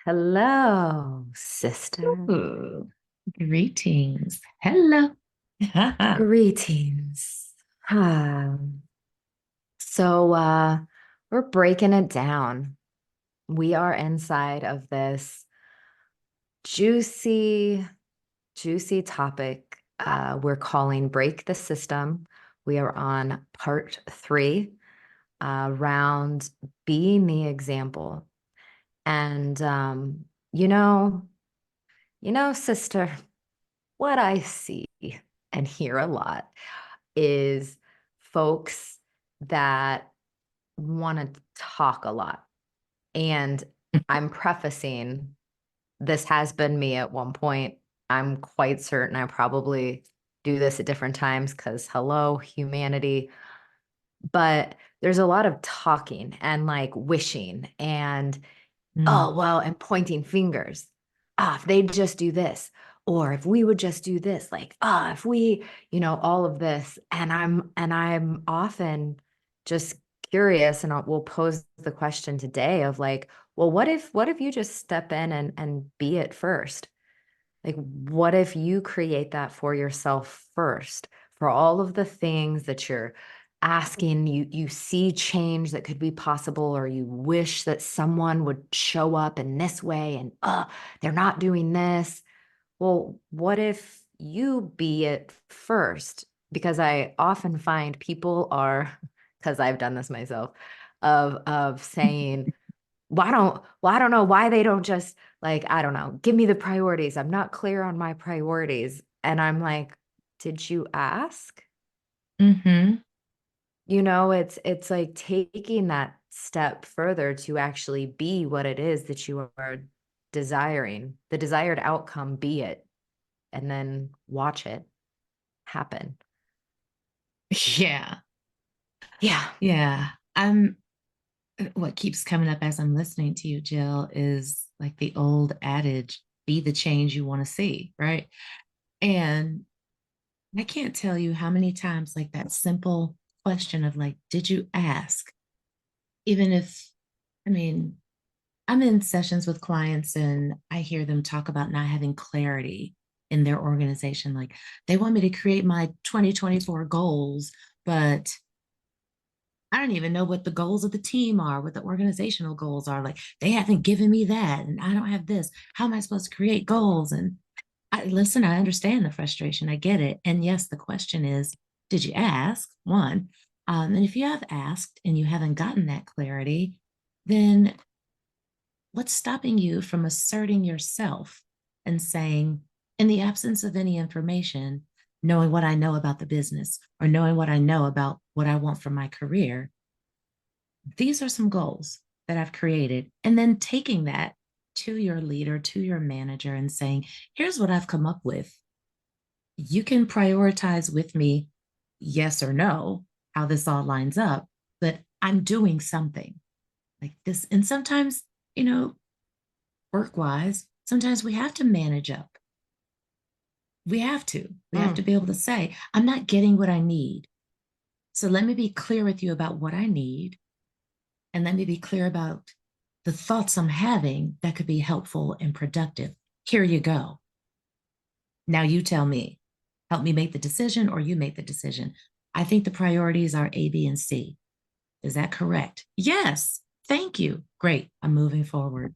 Hello, sister. Ooh, greetings. Hello. Greetings. Ah, so we're breaking it down. We are inside of this juicy, juicy topic we're calling Break the System. We are on part three, around being the example. And you know, sister, what I see and hear a lot is folks that want to talk a lot. And I'm prefacing this has been me at one point. I'm quite certain I probably do this at different times because hello, humanity. But there's a lot of talking and like wishing and Mm. oh, well, and pointing fingers. Ah, if they'd just do this, or if we would just do this, like, ah, if we, all of this. And I'm often just curious, and we'll pose the question today of like, well, what if you just step in and be it first? Like, what if you create that for yourself first for all of the things that you're asking, you see change that could be possible, or you wish that someone would show up in this way and they're not doing this. Well, what if you be it first? Because I often find people are, because I've done this myself, of saying, well, I don't know why they don't just like, I don't know, give me the priorities. I'm not clear on my priorities. And I'm like, did you ask? Mm-hmm. It's like taking that step further to actually be what it is that you are desiring, the desired outcome, be it, and then watch it happen. Yeah. Yeah. Yeah. What keeps coming up as I'm listening to you, Jill, is like the old adage, be the change you want to see, right? And I can't tell you how many times like that simple question of like, did you ask? Even if, I mean, I'm in sessions with clients and I hear them talk about not having clarity in their organization. Like they want me to create my 2024 goals, but I don't even know what the goals of the team are, what the organizational goals are. Like they haven't given me that and I don't have this. How am I supposed to create goals? And listen, I understand the frustration. I get it. And yes, the question is, did you ask? One. And if you have asked and you haven't gotten that clarity, then what's stopping you from asserting yourself and saying, in the absence of any information, knowing what I know about the business or knowing what I know about what I want for my career, these are some goals that I've created. And then taking that to your leader, to your manager, and saying, here's what I've come up with. You can prioritize with me, yes or no, how this all lines up, but I'm doing something like this. And sometimes, you know, work wise, sometimes we have to manage up. We have to. We have to Mm, be able to say, I'm not getting what I need. So let me be clear with you about what I need. And let me be clear about the thoughts I'm having that could be helpful and productive. Here you go. Now you tell me, help me make the decision or you make the decision. I think the priorities are A, B, and C. Is that correct? Yes. Thank you. Great. I'm moving forward.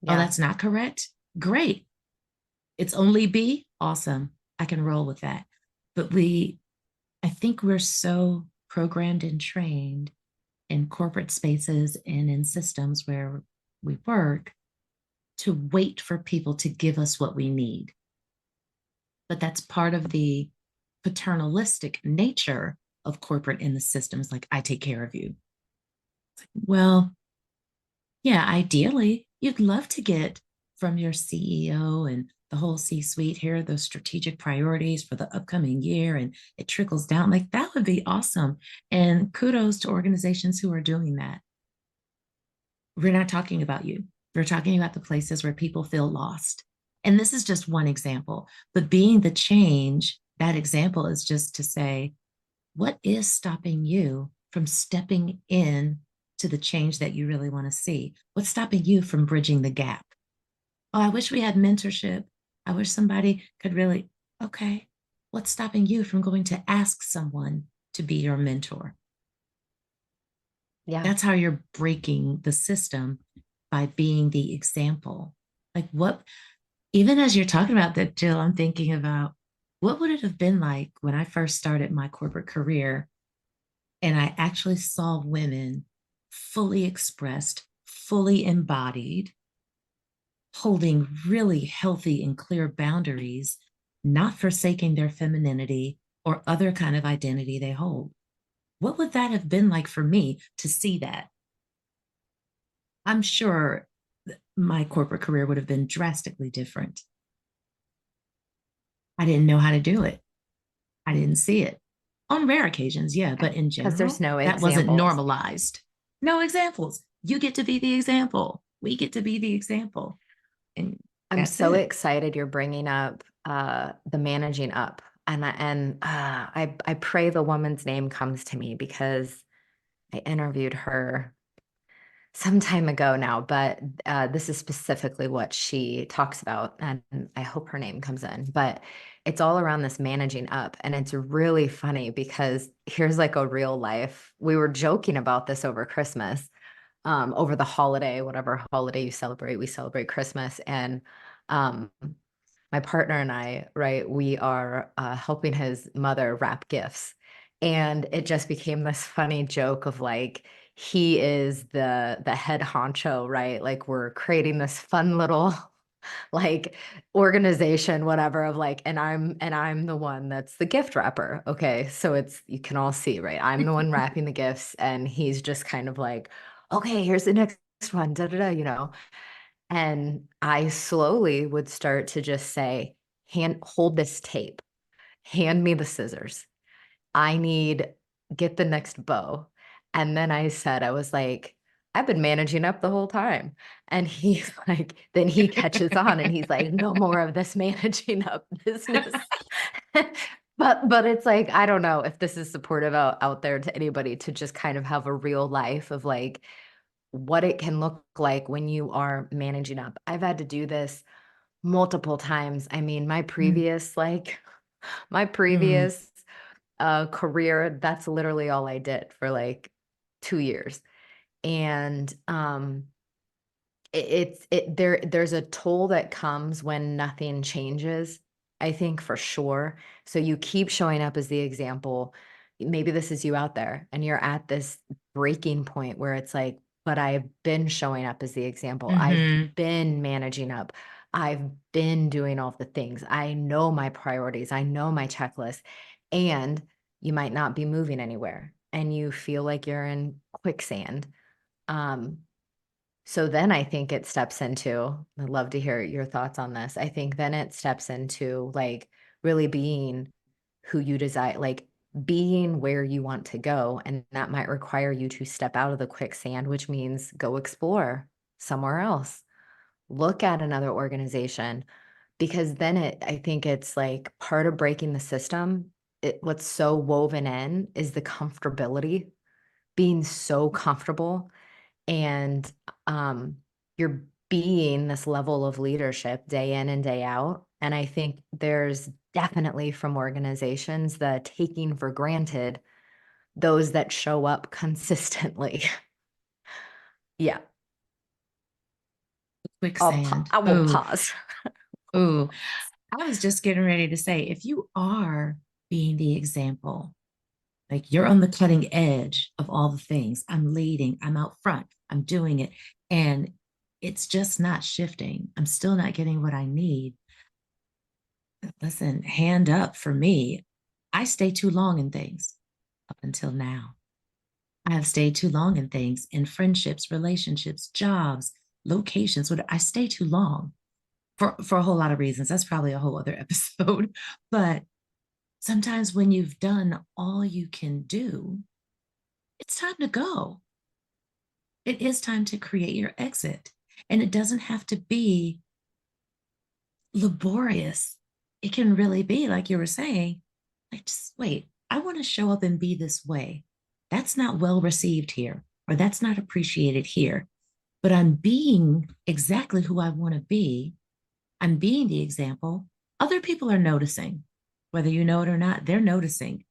Oh, yeah. that's not correct? Great. It's only B? Awesome. I can roll with that. But I think we're so programmed and trained in corporate spaces and in systems where we work to wait for people to give us what we need. But that's part of the paternalistic nature of corporate in the systems. Like, I take care of you. Well, yeah, ideally, you'd love to get from your CEO and the whole C suite here those strategic priorities for the upcoming year, and it trickles down. Like, that would be awesome. And kudos to organizations who are doing that. We're not talking about you. We're talking about the places where people feel lost. And this is just one example, but being the change, that example is just to say, what is stopping you from stepping in to the change that you really want to see? What's stopping you from bridging the gap? Oh, I wish we had mentorship. I wish somebody could really, okay. What's stopping you from going to ask someone to be your mentor? Yeah. That's how you're breaking the system, by being the example. Like, what, even as you're talking about that, Jill, I'm thinking about what would it have been like when I first started my corporate career and I actually saw women fully expressed, fully embodied, holding really healthy and clear boundaries, not forsaking their femininity or other kind of identity they hold. What would that have been like for me to see that? I'm sure my corporate career would have been drastically different. I didn't know how to do it. I didn't see it. On rare occasions, yeah, but in Because there's general, no that wasn't examples. normalized. No examples. You get to be the example. We get to be the example. And I'm that's so it. excited you're bringing up the managing up, and I pray the woman's name comes to me because I interviewed her some time ago now, but this is specifically what she talks about, and I hope her name comes in. But it's all around this managing up, and it's really funny because here's like a real life. We were joking about this over Christmas, over the holiday, whatever holiday you celebrate, we celebrate Christmas, and um, my partner and I, right, we are helping his mother wrap gifts. And it just became this funny joke of like, he is the head honcho, right? Like we're creating this fun little like organization, whatever, of like, and I'm the one that's the gift wrapper. Okay. So it's you can all see, right? I'm the one wrapping the gifts, and he's just kind of like, okay, here's the next one, da da da. And I slowly would start to just say, hold this tape, hand me the scissors. I need, get the next bow. And then I said, I was like, I've been managing up the whole time. And he's like, then he catches on and he's like, no more of this managing up business. But it's like, I don't know if this is supportive out there to anybody to just kind of have a real life of like what it can look like when you are managing up. I've had to do this multiple times. I mean, Mm, my mm, previous career, that's literally all I did for like 2 years. And there's a toll that comes when nothing changes, I think for sure. So you keep showing up as the example. Maybe this is you out there and you're at this breaking point where it's like, but I've been showing up as the example. I've mm-hmm. been managing up. I've been doing all the things. I know my priorities. I know my checklist. And you might not be moving anywhere and you feel like you're in quicksand. Um, so then I think it steps into, I'd love to hear your thoughts on this. I think then it steps into like really being who you desire, like being where you want to go. And that might require you to step out of the quicksand, which means go explore somewhere else, look at another organization, because then I think it's like part of breaking the system. What's so woven in is the comfortability, being so comfortable, and um, you're being this level of leadership day in and day out. And I think there's definitely from organizations the taking for granted those that show up consistently. Yeah, Quicksand. I will Ooh, pause. ooh. I was just getting ready to say, if you are being the example, like you're on the cutting edge of all the things, I'm leading, I'm out front, I'm doing it, and it's just not shifting. I'm still not getting what I need. Listen, hand up for me. I stay too long in things up until now. I have stayed too long in things, in friendships, relationships, jobs, locations. What I stay too long for a whole lot of reasons. That's probably a whole other episode. But sometimes when you've done all you can do, it's time to go. It is time to create your exit. And it doesn't have to be laborious. It can really be, like you were saying, like, just wait, I want to show up and be this way. That's not well received here. or that's not appreciated here. But I'm being exactly who I want to be. I'm being the example. Other people are noticing, whether you know it or not, they're noticing.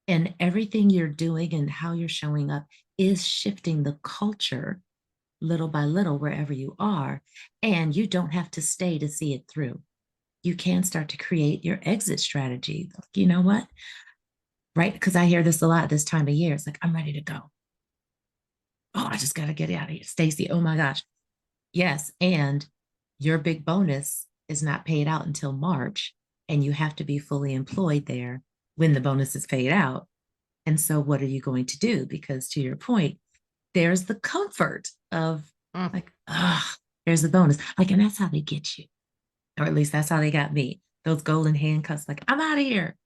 And everything you're doing and how you're showing up is shifting the culture little by little wherever you are. And you don't have to stay to see it through. You can start to create your exit strategy. You know what? Right? Because I hear this a lot this time of year. It's like, I'm ready to go. Oh, I just got to get out of here. Stacey, oh my gosh. Yes. And your big bonus is not paid out until March, and you have to be fully employed there when the bonus is paid out. And so, what are you going to do? Because to your point, there's the comfort of Mm. like, ah, there's the bonus. Like, and that's how they get you, or at least that's how they got me. Those golden handcuffs, like, I'm out of here.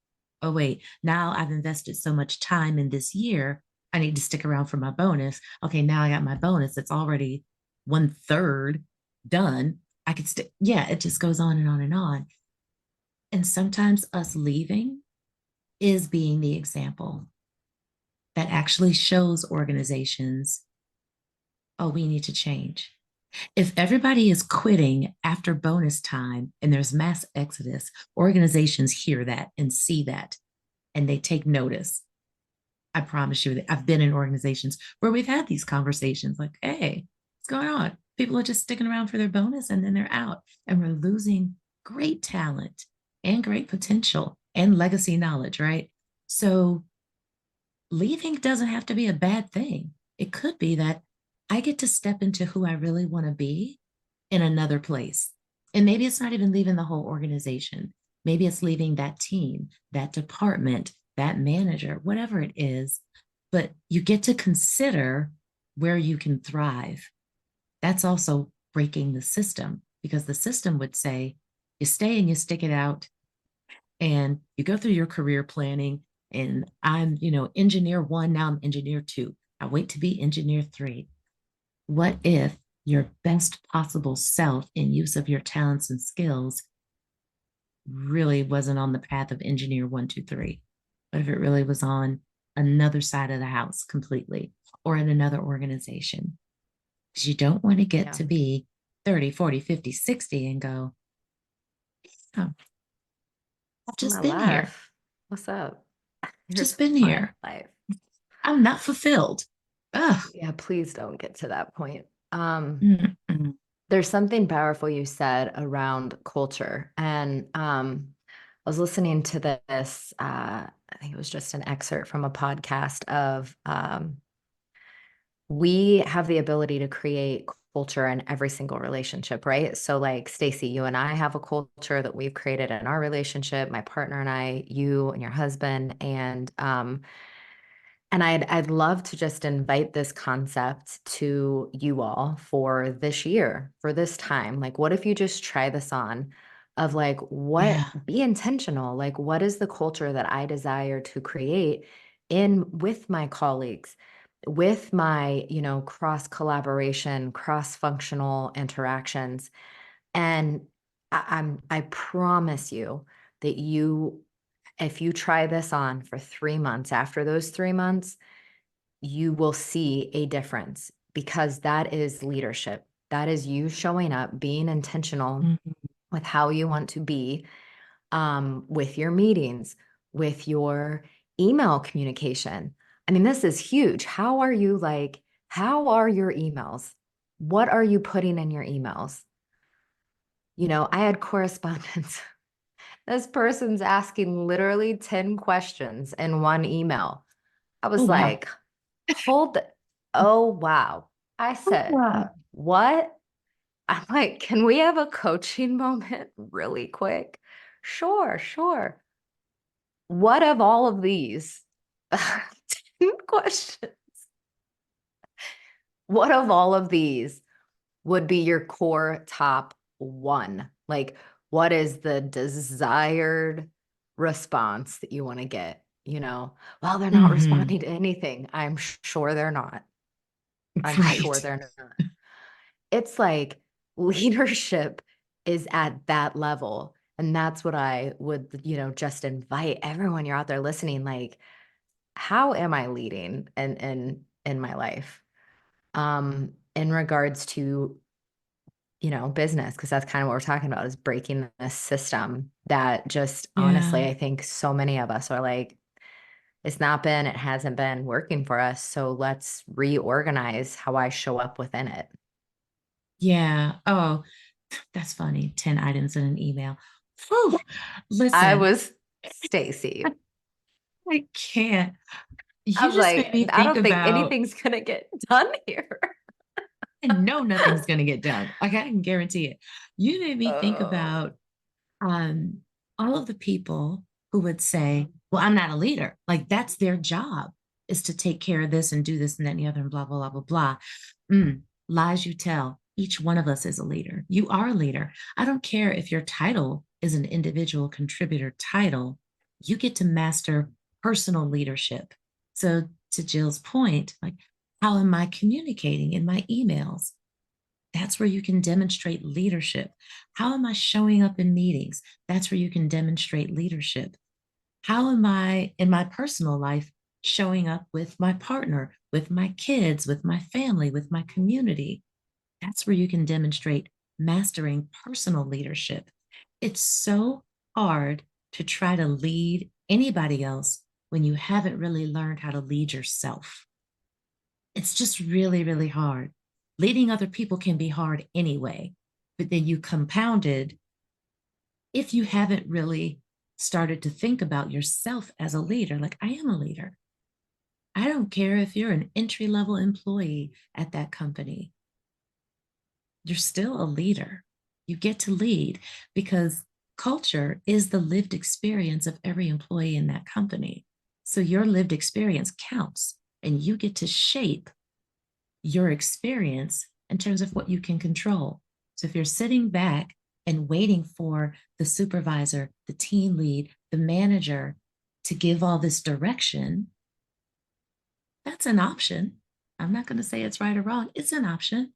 Oh, wait, now I've invested so much time in this year. I need to stick around for my bonus. Okay, now I got my bonus. It's already 1/3 done. I could stick. Yeah, it just goes on and on and on. And sometimes us leaving is being the example that actually shows organizations, oh, we need to change. If everybody is quitting after bonus time and there's mass exodus, organizations hear that and see that and they take notice. I promise you that I've been in organizations where we've had these conversations like, hey, what's going on? People are just sticking around for their bonus and then they're out. And we're losing great talent and great potential and legacy knowledge, right? So leaving doesn't have to be a bad thing. It could be that I get to step into who I really want to be in another place. And maybe it's not even leaving the whole organization. Maybe it's leaving that team, that department, that manager, whatever it is. But you get to consider where you can thrive. That's also breaking the system because the system would say you stay and you stick it out and you go through your career planning. And I'm, engineer one, now I'm engineer two. I wait to be engineer three. What if your best possible self in use of your talents and skills really wasn't on the path of engineer one, two, three? What if it really was on another side of the house completely or in another organization? Because you don't want to get Yeah. to be 30, 40, 50, 60 and go, oh, I've just My been here, life. What's up? just Here's been my here. life. I'm not fulfilled. Ugh. Yeah, please don't get to that point. Um, Mm-mm. there's something powerful you said around culture. And I was listening to this, I think it was just an excerpt from a podcast of we have the ability to create culture in every single relationship, right? So, like Stacey, you and I have a culture that we've created in our relationship, my partner and I, you and your husband, and I'd love to just invite this concept to you all for this year, for this time. Like, what if you just try this on of like, what, Yeah. be intentional? Like, what is the culture that I desire to create in with my colleagues, with my, cross collaboration, cross functional interactions? And I promise you that if you try this on for 3 months, after those 3 months, you will see a difference because that is leadership. That is you showing up, being intentional Mhm. with how you want to be, with your meetings, with your email communication. I mean, this is huge. How are your emails? What are you putting in your emails? I had correspondence. This person's asking literally 10 questions in one email. I Oh, was wow. like, hold the, oh, wow. I Oh, said, wow. what? I'm like, can we have a coaching moment really quick? Sure, sure. What of all of these? 10 questions. What of all of these would be your core top one? Like, what is the desired response that you want to get? Well, they're not Hmm. responding to anything. I'm sure they're not. I'm sure Right. they're not. It's like leadership is at that level. And that's what I would, just invite everyone you're out there listening. Like, how am I leading in my life? in regards to, business, because that's kind of what we're talking about is breaking this system that just honestly, Yeah. I think so many of us are like, it hasn't been working for us. So let's reorganize how I show up within it. Yeah. Oh, that's funny. 10 items in an email. Whew. I Listen, was Stacy. I can't. I You was just made like, me I think don't think about, anything's gonna get done here. I know nothing's going to get done. Like I can guarantee it. You made me think Oh, about um, all of the people who would say, well, I'm not a leader. Like that's their job is to take care of this and do this and that and the other and blah, blah, blah, blah, blah. Lies you tell. Each one of us is a leader. You are a leader. I don't care if your title is an individual contributor title. You get to master personal leadership. So to Jill's point, like, how am I communicating in my emails? That's where you can demonstrate leadership. How am I showing up in meetings? That's where you can demonstrate leadership. How am I in my personal life showing up with my partner, with my kids, with my family, with my community? That's where you can demonstrate mastering personal leadership. It's so hard to try to lead anybody else when you haven't really learned how to lead yourself. It's just really, really hard. Leading other people can be hard anyway, but then you compounded if you haven't really started to think about yourself as a leader. Like, I am a leader. I don't care if you're an entry level employee at that company, you're still a leader. You get to lead because culture is the lived experience of every employee in that company. So your lived experience counts and you get to shape your experience in terms of what you can control. So if you're sitting back and waiting for the supervisor, the team lead, the manager to give all this direction, that's an option. I'm not going to say it's right or wrong. It's an option.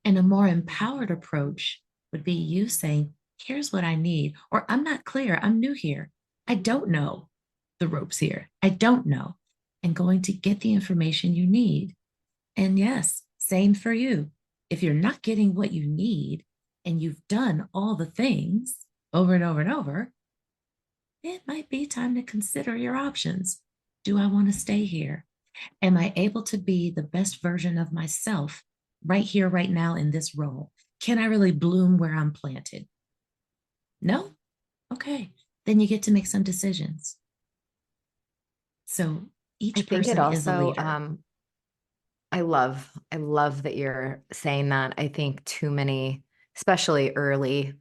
And a more empowered approach would be you saying, here's what I need, or I'm not clear. I'm new here. I don't know the ropes here. I don't know. And going to get the information you need. And yes, same for you. If you're not getting what you need and you've done all the things over and over and over, it might be time to consider your options. Do I want to stay here? Am I able to be the best version of myself right here, right now in this role? Can I really bloom where I'm planted? No? Okay. Then you get to make some decisions. So I each think it person is a also, leader. I love that you're saying that. I think too many, especially early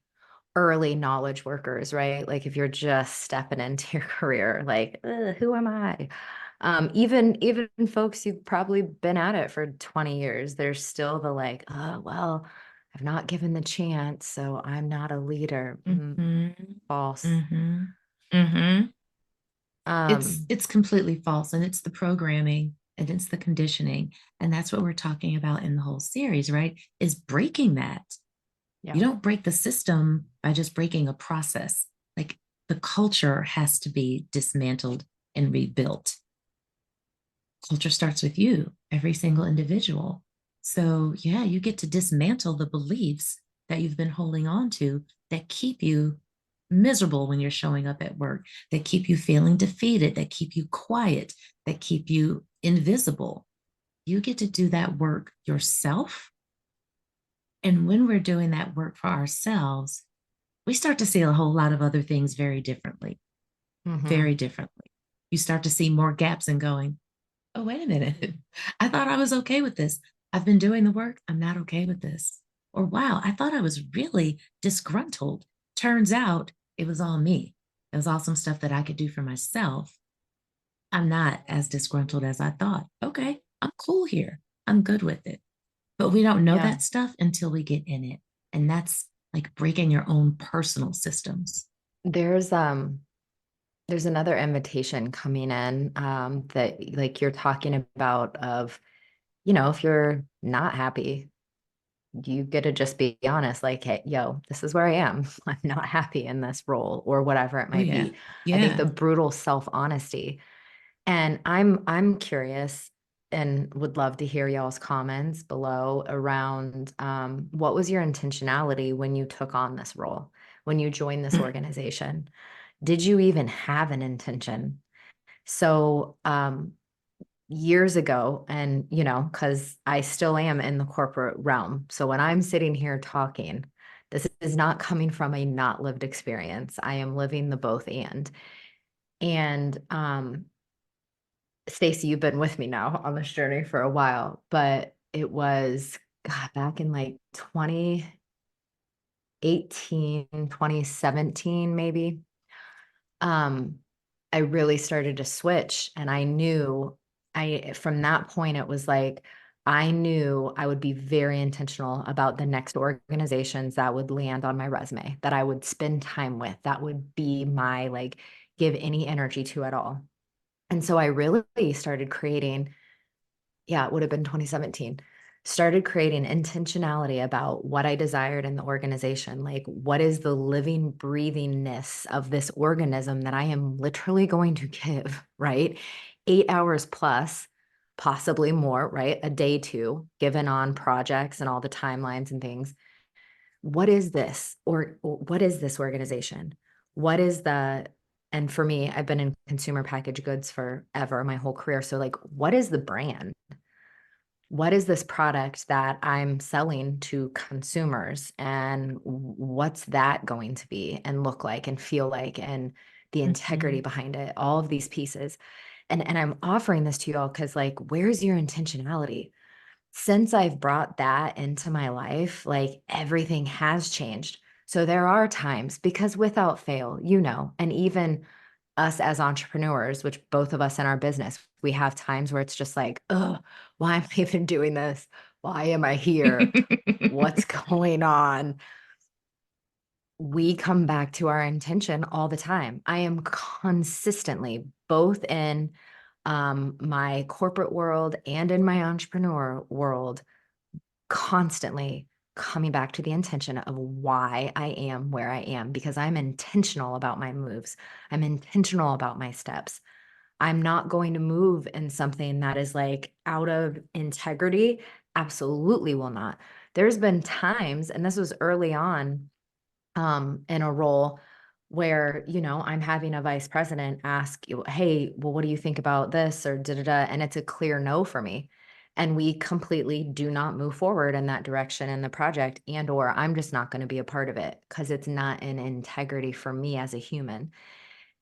knowledge workers, right? Like if you're just stepping into your career, like, who am I? Even folks who've probably been at it for 20 years, there's still the like, oh, well, I've not given the chance, so I'm not a leader. Mm-hmm. False. Mm-hmm. Mm-hmm. Um, It's completely false, and it's the programming and it's the conditioning, and that's what we're talking about in the whole series, right? Is breaking that. You yeah. don't break the system by just breaking a process. Like the culture has to be dismantled and rebuilt. Culture starts with you, every single individual. So, yeah, you get to dismantle the beliefs that you've been holding on to that keep you miserable when you're showing up at work, that keep you feeling defeated, that keep you quiet, that keep you invisible. You get to do that work yourself. And when we're doing that work for ourselves, we start to see a whole lot of other things very differently, Hmm. very differently. You start to see more gaps and going, oh, wait a minute. I thought I was okay with this. I've been doing the work. I'm not okay with this. Or, wow, I thought I was really disgruntled. Turns out it was all me. It was all some stuff that I could do for myself. I'm not as disgruntled as I thought. Okay, I'm cool here. I'm good with it. But we don't know Yeah. that stuff until we get in it. And that's like breaking your own personal systems. There's um there's another invitation coming in that like you're talking about of, if you're not happy, you get to just be honest, like, hey, yo, this is where I am. I'm not happy in this role or whatever it Oh, might yeah. be. I think Yeah. the brutal self-honesty. And I'm curious. and would love to hear y'all's comments below around what was your intentionality when you took on this role, when you joined this organization? Did you even have an intention? So, years ago, and because I still am in the corporate realm. So when I'm sitting here talking, this is not coming from a not lived experience. I am living the both and. And Stacey, you've been with me now on this journey for a while, but it was God, back in like 2018, 2017, maybe. Um, I really started to switch, and I knew from that point, it was like I knew I would be very intentional about the next organizations that would land on my resume, that I would spend time with, that would be my like give any energy to at all. And so I really started creating, yeah, it would have been 2017, started creating intentionality about what I desired in the organization. Like, what is the living, breathingness of this organism that I am literally going to give, right? 8 hours plus, possibly more, right? A day two, given on projects and all the timelines and things. What is this? Or what is this organization? What is the, and for me, I've been in consumer packaged goods forever, my whole career. So, like, what is the brand? What is this product that I'm selling to consumers, and what's that going to be and look like and feel like, and the integrity Mhm. behind it, all of these pieces. And I'm offering this to you all because, like, where's your intentionality? Since I've brought that into my life, like, everything has changed. So there are times, because without fail, and even us as entrepreneurs, which both of us in our business, we have times where it's just like, oh, why am I even doing this? Why am I here? What's going on? We come back to our intention all the time. I am consistently, both in my corporate world and in my entrepreneur world, constantly coming back to the intention of why I am where I am, because I'm intentional about my moves. I'm intentional about my steps. I'm not going to move in something that is like out of integrity. Absolutely will not. There's been times, and this was early on, in a role where, I'm having a vice president ask you, hey, well, what do you think about this or da da da? And it's a clear no for me. And we completely do not move forward in that direction in the project, and or I'm just not going to be a part of it because it's not in integrity for me as a human.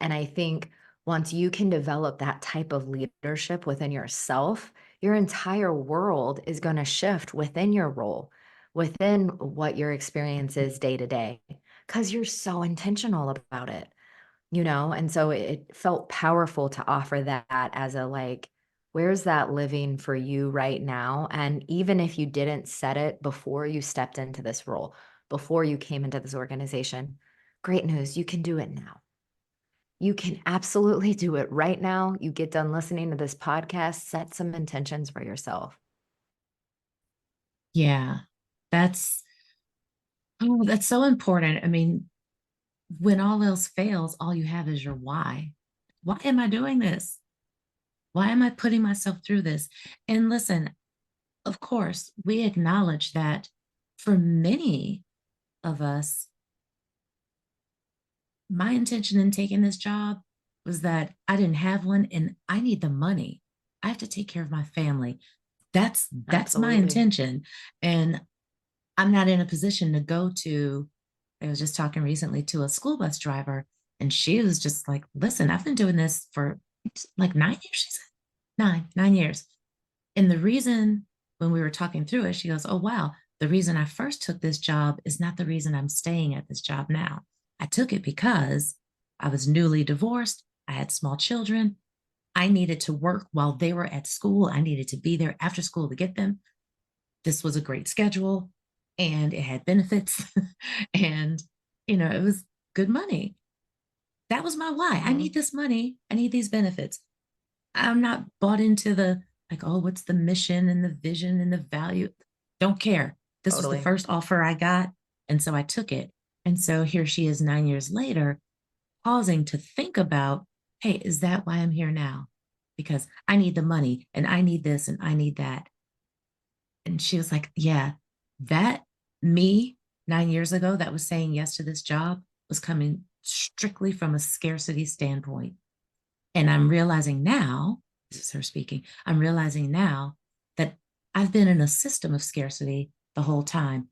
And I think once you can develop that type of leadership within yourself, your entire world is going to shift within your role, within what your experience is day to day, because you're so intentional about it. And so it felt powerful to offer that as a like, where's that living for you right now? And even if you didn't set it before you stepped into this role, before you came into this organization, great news, you can do it now. You can absolutely do it right now. You get done listening to this podcast, set some intentions for yourself. Yeah, that's that's so important. I mean, when all else fails, all you have is your why. Why am I doing this? Why am I putting myself through this? And listen, of course, we acknowledge that for many of us, my intention in taking this job was that I didn't have one and I need the money. I have to take care of my family. That's my Absolutely. intention. And I'm not in a position to go to, I was just talking recently to a school bus driver, and she was just like, listen, I've been doing this for like 9 years, she said. 9 years. And the reason, when we were talking through it, she goes, oh, wow, the reason I first took this job is not the reason I'm staying at this job now. I took it because I was newly divorced. I had small children. I needed to work while they were at school. I needed to be there after school to get them. This was a great schedule and it had benefits and, it was good money. That was my why. I need Mhm. this money. I need these benefits. I'm not bought into the like, oh, what's the mission and the vision and the value? Don't care. This was the Totally. first offer I got. And so I took it. And so here she is 9 years later, pausing to think about, hey, is that why I'm here now? because I need the money and I need this and I need that. And she was like, yeah, that me 9 years ago that was saying yes to this job was coming strictly from a scarcity standpoint. And I'm realizing now, this is her speaking, I'm realizing now that I've been in a system of scarcity the whole time.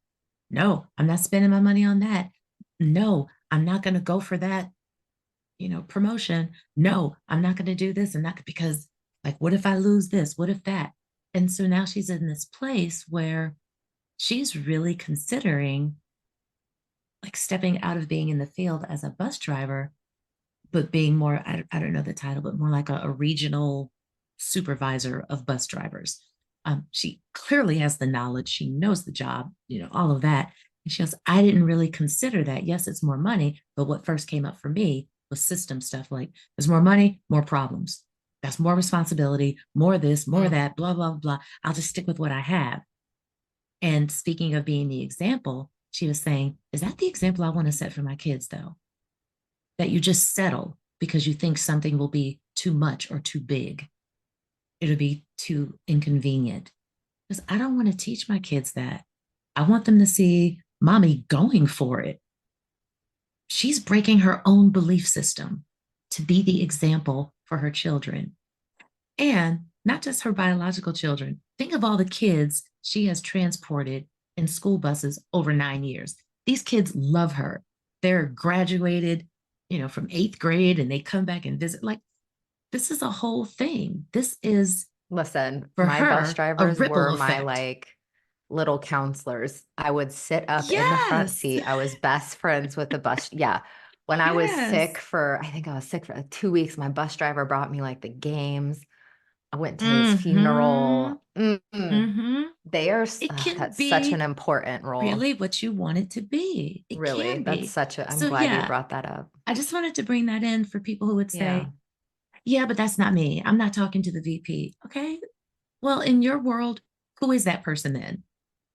No, I'm not spending my money on that. No, I'm not going to go for that, promotion. No, I'm not going to do this. And not because, like, what if I lose this? What if that? And so now she's in this place where she's really considering like stepping out of being in the field as a bus driver, but being more, I don't know the title, but more like a regional supervisor of bus drivers. She clearly has the knowledge. She knows the job, all of that. And she goes, I didn't really consider that. Yes, it's more money, but what first came up for me was system stuff like there's more money, more problems. That's more responsibility, more this, more Mm. that, blah, blah, blah. I'll just stick with what I have. And speaking of being the example, she was saying, is that the example I want to set for my kids, though? That you just settle because you think something will be too much or too big. It'll be too inconvenient. Because I don't want to teach my kids that. I want them to see mommy going for it. She's breaking her own belief system to be the example for her children. And not just her biological children. Think of all the kids she has transported in school buses over 9 years. These kids love her. They're graduated, from eighth grade and they come back and visit. Like, this is a whole thing. This is, Listen, for my bus her, a drivers ripple were my effect. like little counselors. I would sit up in the front Yes. seat. I was best friends with the bus. Yeah. When I was sick Yes. for, I think I was sick for 2 weeks, my bus driver brought me like the games. I went to his Mm-hmm. funeral. Mm-mm. Mm-hmm. They are, It can that's such an be important role. really what you want it to be. It Really. can That's be. such a, I'm So, glad you yeah, brought that up. I just wanted to bring that in for people who would Yeah. say, yeah, but that's not me. I'm not talking to the VP. Okay. Well, in your world, who is that person then?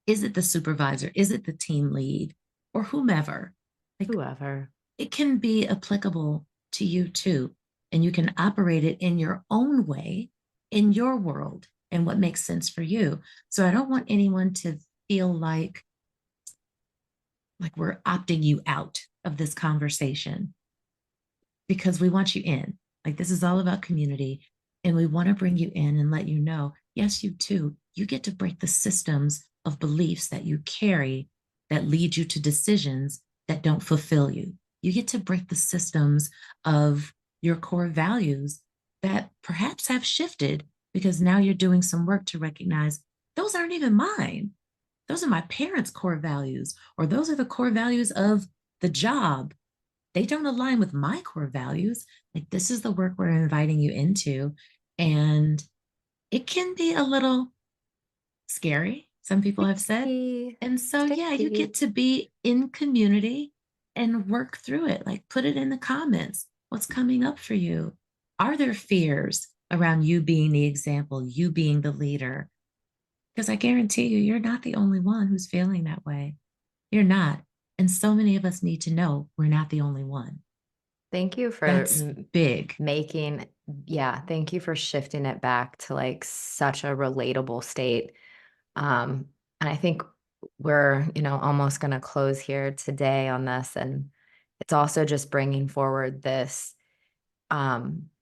Is it the supervisor? Is it the team lead or whomever? Like, Whoever. it can be applicable to you too. And you can operate it in your own way, in your world, and what makes sense for you. So I don't want anyone to feel like we're opting you out of this conversation because we want you in. Like, this is all about community. And we want to bring you in and let you know, yes, you too, you get to break the systems of beliefs that you carry that lead you to decisions that don't fulfill you. You get to break the systems of your core values that perhaps have shifted because now you're doing some work to recognize those aren't even mine. Those are my parents' core values, or those are the core values of the job. They don't align with my core values. Like, this is the work we're inviting you into. And it can be a little scary, some people have said. Sticky. And so, yeah, you Sticky. get to be in community and work through it. Like, put it in the comments. What's coming up for you? Are there fears around you being the example, you being the leader? Because I guarantee you, you're not the only one who's feeling that way. You're not. And so many of us need to know we're not the only one. Thank you for That's big. making, yeah, thank you for shifting it back to like such a relatable state. And I think we're, almost going to close here today on this. And it's also just bringing forward this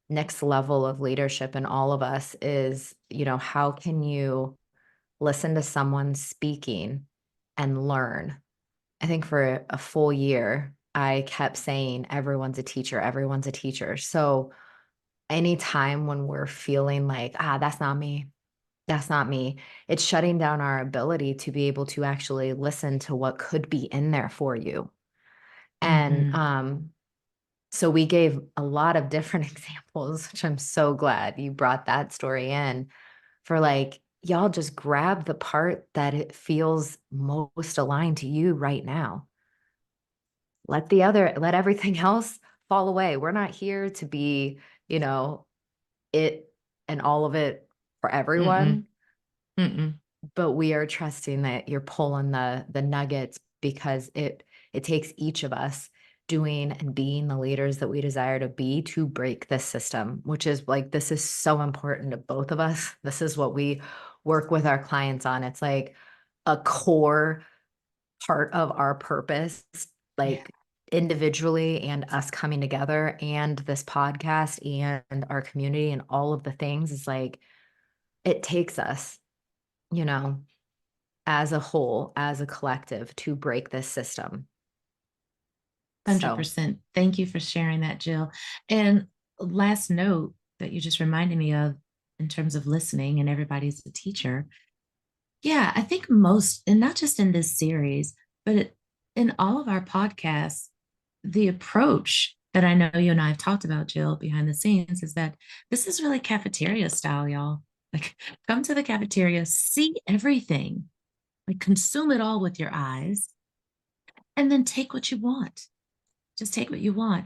next level of leadership in all of us is, how can you listen to someone speaking and learn? I think for a full year, I kept saying, everyone's a teacher, everyone's a teacher. So anytime when we're feeling like, that's not me, it's shutting down our ability to be able to actually listen to what could be in there for you. And Mm-hmm. so we gave a lot of different examples, which I'm so glad you brought that story in for like, y'all just grab the part that it feels most aligned to you right now. Let everything else fall away. We're not here to be, you know, it and all of it for Mm-mm. everyone, Mm-mm. but we are trusting that you're pulling the nuggets because it takes each of us doing and being the leaders that we desire to be to break this system, which is like, this is so important to both of us. This is what we work with our clients on. It's like a core part of our purpose, Yeah. like individually and us coming together and this podcast and our community and all of the things is like, it takes us, you know, as a whole, as a collective to break this system. So, 100%. Thank you for sharing that, Jill. And last note that you just reminded me of in terms of listening, and everybody's a teacher. Yeah, I think most, and not just in this series, but in all of our podcasts, the approach that I know you and I have talked about, Jill, behind the scenes is that this is really cafeteria style, y'all. Like, come to the cafeteria, see everything, like, consume it all with your eyes, and then take what you want. Just take what you want.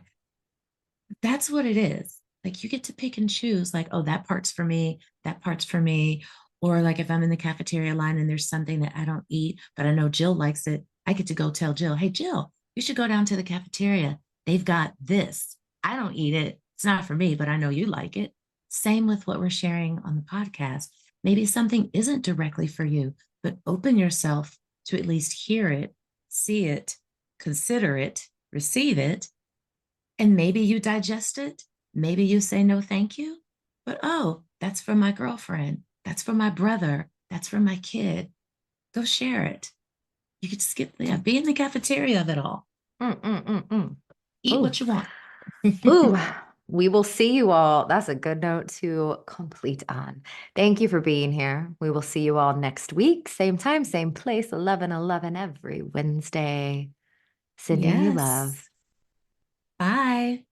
That's what it is. Like, you get to pick and choose, like, oh, that part's for me, that part's for me. Or like if I'm in the cafeteria line and there's something that I don't eat, but I know Jill likes it, I get to go tell Jill, hey, Jill, you should go down to the cafeteria. They've got this. I don't eat it. It's not for me, but I know you like it. Same with what we're sharing on the podcast. Maybe something isn't directly for you, but open yourself to at least hear it, see it, consider it, receive it, and maybe you digest it. Maybe you say no, thank you. But oh, that's for my girlfriend. That's for my brother. That's for my kid. Go share it. You could skip, yeah, be in the cafeteria of it all. mm, mm, mm, mm. Eat Ooh, what you want. ooh, we will see you all. That's a good note to complete on. Thank you for being here. We will see you all next week, same time, same place, 11:11 every Wednesday. Sending you Yes. love. Bye.